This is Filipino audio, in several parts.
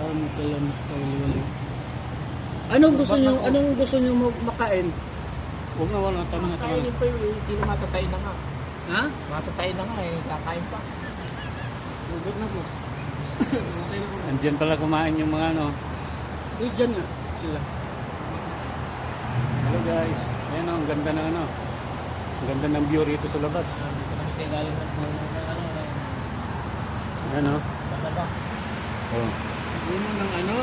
Salamat sa wali-wali. Anong gusto niyo makain? Huwag na, wala. Tama na, tama na. Kainin pa yun, hindi na matatay na nga. Ha? Matatay na nga eh, kakain pa. Huwag na po. Okay na po. Andyan pala kumain yung mga ano. Uy, dyan nga. Sila. Hello guys. Ayan o, ang ganda ng ano. Ang ganda ng view rito sa labas. Dito kami sa ilalim ng puno ng ano, Ayan o. balaba. Oh. Puno ng ano?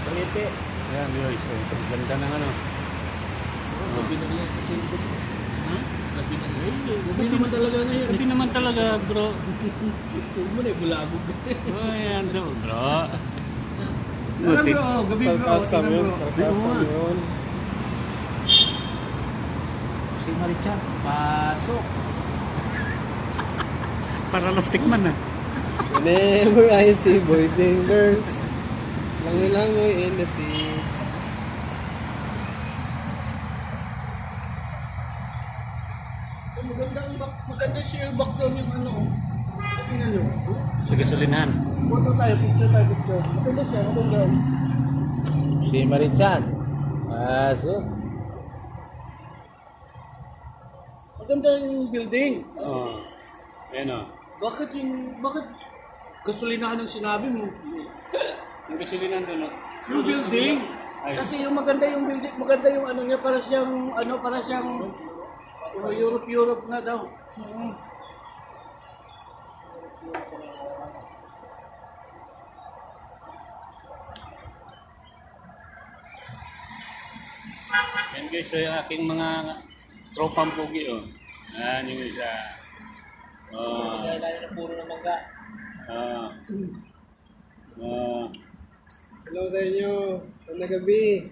Balite. Ayan guys. Ang ganda ng ano. Gabi na yan sa cellphone. Ha? Gabi na sa cellphone. Gabi naman talaga ngayon. Gabi naman talaga bro. Huwag mo na bulabog. Oh, ayan do bro. Alam bro, gabi bro. Sarkasam yun, Tingnan, bro. sarkasam yun. Si Marichan, pasok. Para lastikman na. Whenever I see boys and girls, langoy-langoy in the sea. Maganda siya yung background yung ano. Tingnan nyo. Sa gasolinahan. Photo tayo, picture. Maganda siya, maganda. Si Marichan, pasok. Maganda yung building. Oh. Ayan o. Bakit gasolinahan ang sinabi mo? Ang gasolinahan doon o. Yung building. Ay. Kasi yung maganda yung building, maganda yung ano niya, para siyang Europe na daw. Yan guys, so yung aking mga tropang pugi o. Yan yung isa. Oh. Sa ilalim ng puno ng mangga. Oh. Hello sa inyo, na gabi.